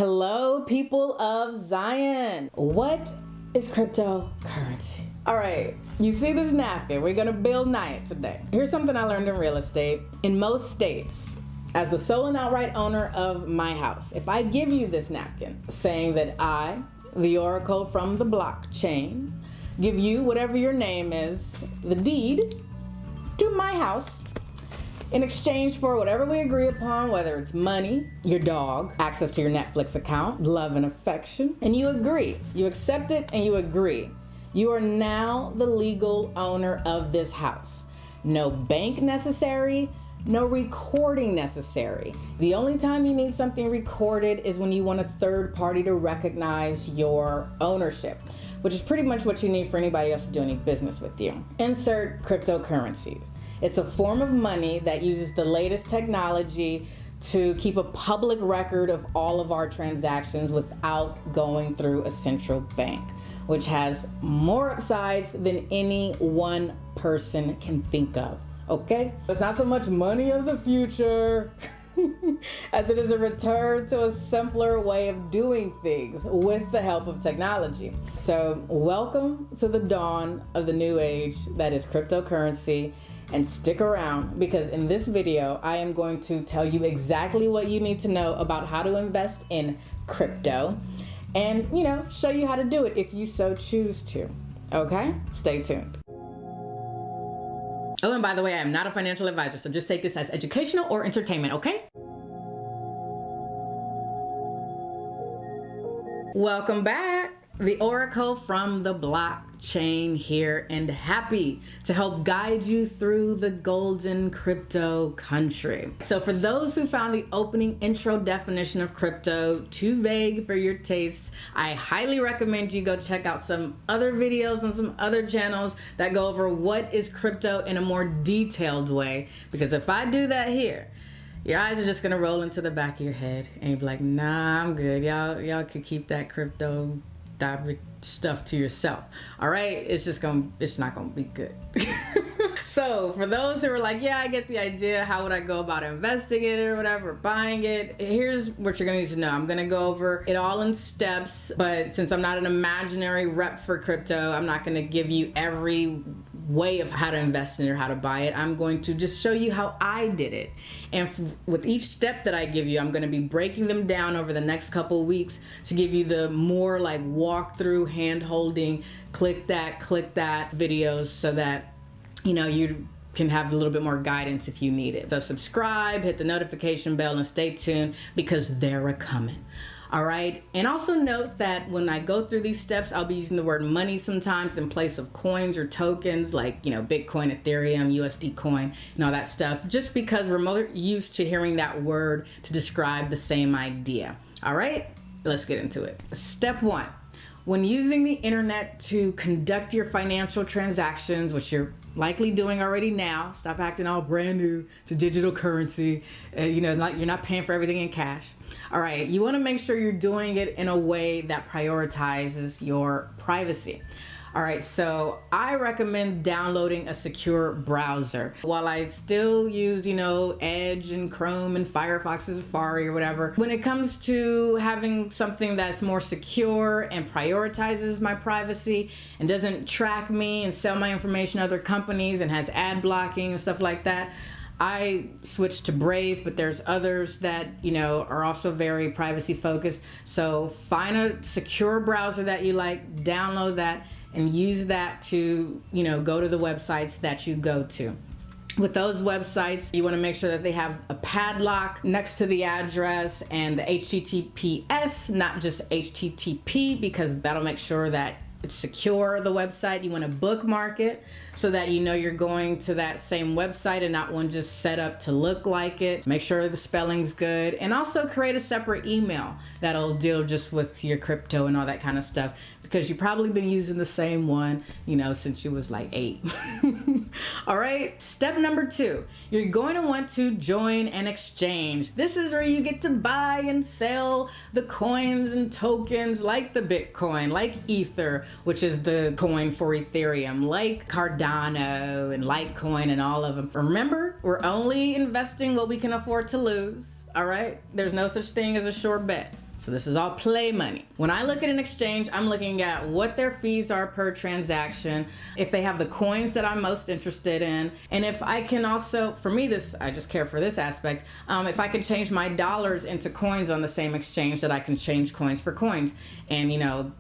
Hello, people of Zion. What is cryptocurrency? All right, you see this napkin? We're gonna build night today. Here's something I learned in real estate. In most states, as the sole and outright owner of my house, if I give you this napkin saying that I, the oracle from the blockchain, give you whatever your name is, the deed to my house, in exchange for whatever we agree upon, whether it's money, your dog, access to your Netflix account, love and affection, and you agree. You accept it and you agree. You are now the legal owner of this house. No bank necessary, no recording necessary. The only time you need something recorded is when you want a third party to recognize your ownership, which is pretty much what you need for anybody else to do any business with you. Insert cryptocurrencies. It's a form of money that uses the latest technology to keep a public record of all of our transactions without going through a central bank, which has more upsides than any one person can think of, okay? It's not so much money of the future as it is a return to a simpler way of doing things with the help of technology. So welcome to the dawn of the new age that is cryptocurrency. And stick around, because in this video, I am going to tell you exactly what you need to know about how to invest in crypto and, show you how to do it if you so choose to. Okay? Stay tuned. Oh, and by the way, I am not a financial advisor, so just take this as educational or entertainment, okay? Welcome back. The Oracle from the blockchain here, and happy to help guide you through the golden crypto country. So for those who found the opening intro definition of crypto too vague for your tastes, I highly recommend you go check out some other videos on some other channels that go over what is crypto in a more detailed way. Because if I do that here, your eyes are just gonna roll into the back of your head and you'll be like, nah, I'm good. Y'all could keep that crypto stuff to yourself. All right, it's not gonna be good. So for those who are like, yeah, I get the idea, how would I go about investing it or whatever, buying it, here's what you're gonna need to know. I'm gonna go over it all in steps, but since I'm not an imaginary rep for crypto, I'm not gonna give you every way of how to invest in it or how to buy it. I'm going to just show you how I did it. And with each step that I give you, I'm going to be breaking them down over the next couple of weeks to give you the more like walkthrough, hand-holding, click that videos so that, you can have a little bit more guidance if you need it. So subscribe, hit the notification bell, and stay tuned because they're a-coming. All right. And also note that when I go through these steps, I'll be using the word money sometimes in place of coins or tokens like, Bitcoin, Ethereum, USD coin, and all that stuff, just because we're more used to hearing that word to describe the same idea. All right, let's get into it. Step one, when using the internet to conduct your financial transactions, which you're likely doing already now, stop acting all brand new to digital currency. You're not paying for everything in cash. All right, you want to make sure you're doing it in a way that prioritizes your privacy. All right, so I recommend downloading a secure browser. While I still use, Edge and Chrome and Firefox and Safari or whatever, when it comes to having something that's more secure and prioritizes my privacy and doesn't track me and sell my information to other companies and has ad blocking and stuff like that, I switched to Brave, but there's others that, are also very privacy focused. So find a secure browser that you like, download that, and use that to, go to the websites that you go to. With those websites, you want to make sure that they have a padlock next to the address and the HTTPS, not just HTTP, because that'll make sure that it's secure, the website. You want to bookmark it so that you're going to that same website and not one just set up to look like it. Make sure the spelling's good, and also create a separate email that'll deal just with your crypto and all that kind of stuff, because you've probably been using the same one, since you was like 8. All right, step number 2, you're going to want to join an exchange. This is where you get to buy and sell the coins and tokens like the Bitcoin, like Ether, which is the coin for Ethereum, like Cardano and Litecoin and all of them. Remember, we're only investing what we can afford to lose, all right? There's no such thing as a sure bet. So this is all play money. When I look at an exchange, I'm looking at what their fees are per transaction, if they have the coins that I'm most interested in, and if I can also, for me, I just care for this aspect, if I can change my dollars into coins on the same exchange, that I can change coins for coins, and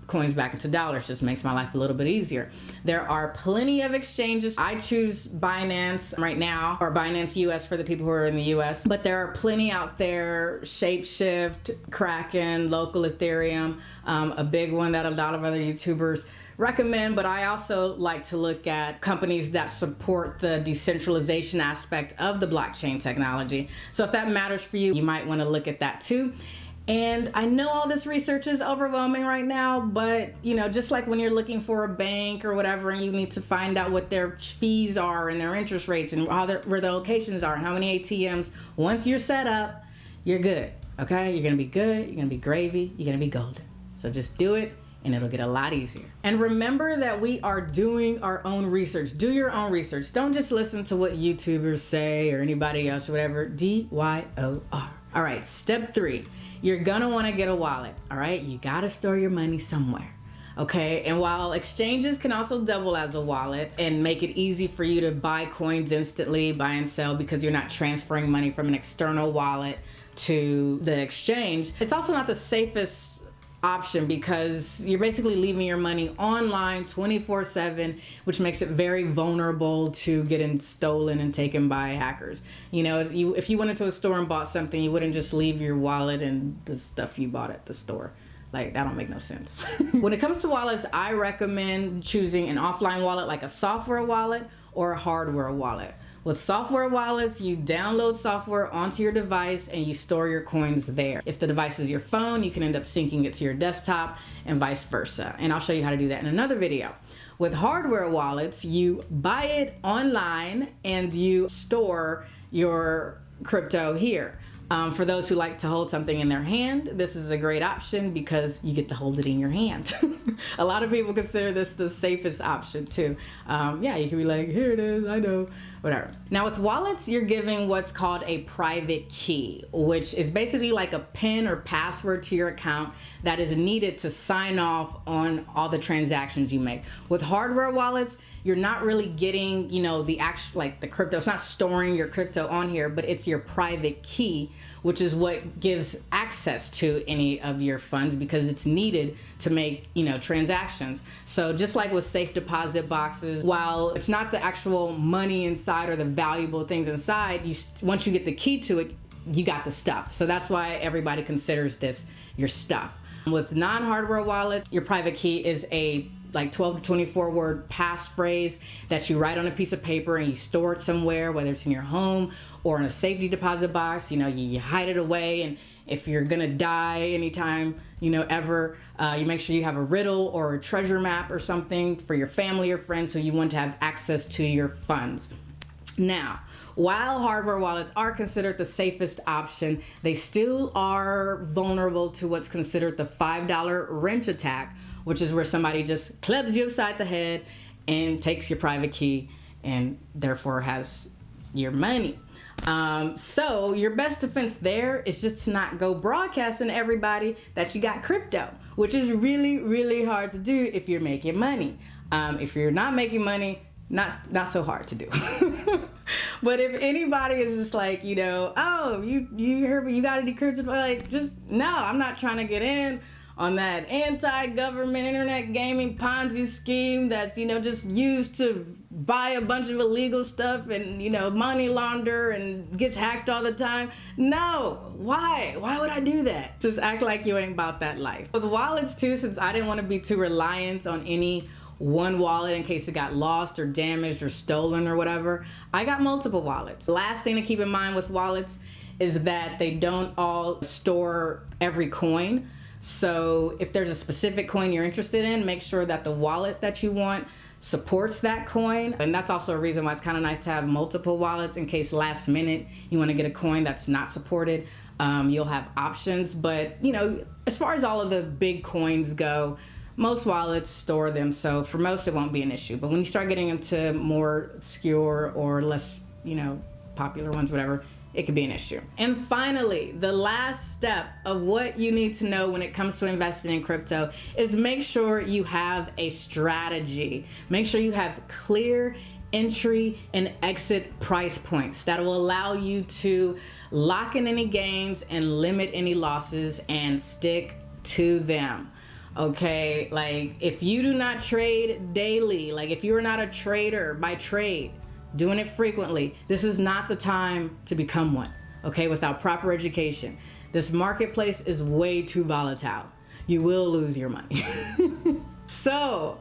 coins back into dollars just makes my life a little bit easier. There are plenty of exchanges. I choose Binance right now, or Binance US for the people who are in the US, but there are plenty out there: Shapeshift, Kraken, local Ethereum, a big one that a lot of other YouTubers recommend. But I also like to look at companies that support the decentralization aspect of the blockchain technology. So if that matters for you, you might want to look at that too. And I know all this research is overwhelming right now, but just like when you're looking for a bank or whatever, and you need to find out what their fees are and their interest rates and where their locations are and how many ATMs, once you're set up, you're good. Okay? You're going to be good. You're going to be gravy. You're going to be golden. So just do it, and it'll get a lot easier. And remember that we are doing our own research. Do your own research. Don't just listen to what YouTubers say or anybody else or whatever. DYOR. All right, step 3. You're gonna want to get a wallet. All right, you gotta store your money somewhere. Okay, and while exchanges can also double as a wallet and make it easy for you to buy coins instantly, buy and sell, because you're not transferring money from an external wallet to the exchange, it's also not the safest option, because you're basically leaving your money online 24/7, which makes it very vulnerable to getting stolen and taken by hackers. If you went into a store and bought something, you wouldn't just leave your wallet and the stuff you bought at the store. Like, that don't make no sense. When it comes to wallets, I recommend choosing an offline wallet, like a software wallet or a hardware wallet. With software wallets, you download software onto your device and you store your coins there. If the device is your phone, you can end up syncing it to your desktop and vice versa. And I'll show you how to do that in another video. With hardware wallets, you buy it online and you store your crypto here. For those who like to hold something in their hand, this is a great option because you get to hold it in your hand. A lot of people consider this the safest option too. Yeah, you can be like, here it is, I know, whatever. Now with wallets, you're giving what's called a private key, which is basically like a PIN or password to your account that is needed to sign off on all the transactions you make. With hardware wallets, you're not really getting, the actual, like the crypto. It's not storing your crypto on here, but it's your private key, which is what gives access to any of your funds, because it's needed to make, transactions. So just like with safe deposit boxes, while it's not the actual money inside or the valuable things inside, once you get the key to it, you got the stuff. So that's why everybody considers this your stuff. With non-hardware wallets, your private key is a 12 to 24 word passphrase that you write on a piece of paper and you store it somewhere, whether it's in your home or in a safety deposit box. You hide it away, and if you're gonna die anytime, ever, you make sure you have a riddle or a treasure map or something for your family or friends who you want to have access to your funds. Now, while hardware wallets are considered the safest option, they still are vulnerable to what's considered the $5 wrench attack, which is where somebody just clubs you upside the head and takes your private key and therefore has your money. So your best defense there is just to not go broadcasting to everybody that you got crypto, which is really, really hard to do if you're making money. If you're not making money, not so hard to do. But if anybody is just like, oh, you heard me, you got any crypto? Like, just, no, I'm not trying to get in on that anti-government internet gaming Ponzi scheme that's, just used to buy a bunch of illegal stuff and, money launder and gets hacked all the time. No, why? Why would I do that? Just act like you ain't about that life. With wallets too, since I didn't want to be too reliant on any one wallet in case it got lost or damaged or stolen or whatever, I got multiple wallets. The last thing to keep in mind with wallets is that they don't all store every coin. So if there's a specific coin you're interested in, make sure that the wallet that you want supports that coin. And that's also a reason why it's kind of nice to have multiple wallets in case last minute you want to get a coin that's not supported. You'll have options, but as far as all of the big coins go, most wallets store them, so for most it won't be an issue. But when you start getting into more obscure or less, popular ones, whatever, it could be an issue. And finally, the last step of what you need to know when it comes to investing in crypto is make sure you have a strategy. Make sure you have clear entry and exit price points that will allow you to lock in any gains and limit any losses and stick to them. Okay, like if you do not trade daily, like if you're not a trader by trade, doing it frequently, this is not the time to become one, okay, without proper education. This marketplace is way too volatile. You will lose your money. So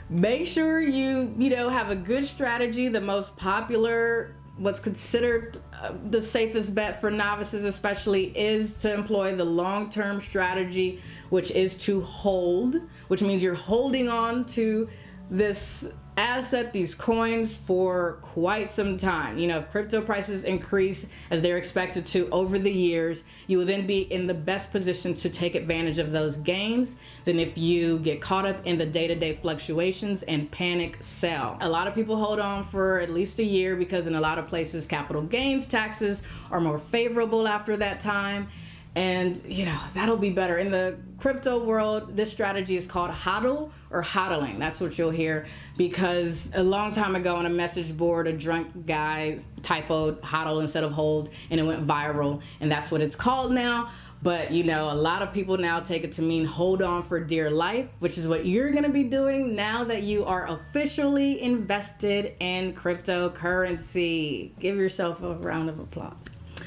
make sure you have a good strategy. The most popular, what's considered the safest bet for novices especially, is to employ the long-term strategy, which is to hold, which means you're holding on to this asset, these coins, for quite some time. If crypto prices increase as they're expected to over the years, you will then be in the best position to take advantage of those gains than if you get caught up in the day-to-day fluctuations and panic sell. A lot of people hold on for at least a year because in a lot of places capital gains taxes are more favorable after that time. And that'll be better. In the crypto world, this strategy is called hodl or hodling. That's what you'll hear, because a long time ago on a message board, a drunk guy typoed hodl instead of hold, and it went viral, and that's what it's called now. But a lot of people now take it to mean hold on for dear life, which is what you're gonna be doing now that you are officially invested in cryptocurrency. Give yourself a round of applause.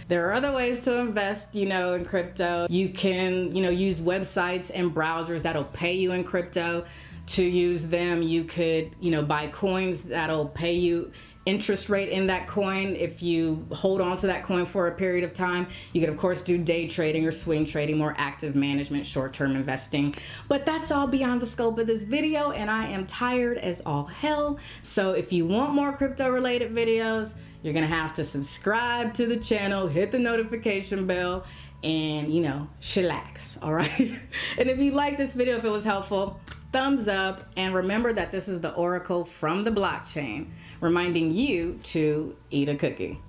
There are other ways to invest, in crypto. You can, use websites and browsers that'll pay you in crypto to use them. You could, buy coins that'll pay you interest rate in that coin if you hold on to that coin for a period of time. You could, of course, do day trading or swing trading, more active management, short-term investing. But that's all beyond the scope of this video, and I am tired as all hell. So if you want more crypto-related videos, you're gonna have to subscribe to the channel, hit the notification bell, and chillax, all right? And if you like this video, if it was helpful, thumbs up, and remember that this is the Oracle from the blockchain, reminding you to eat a cookie.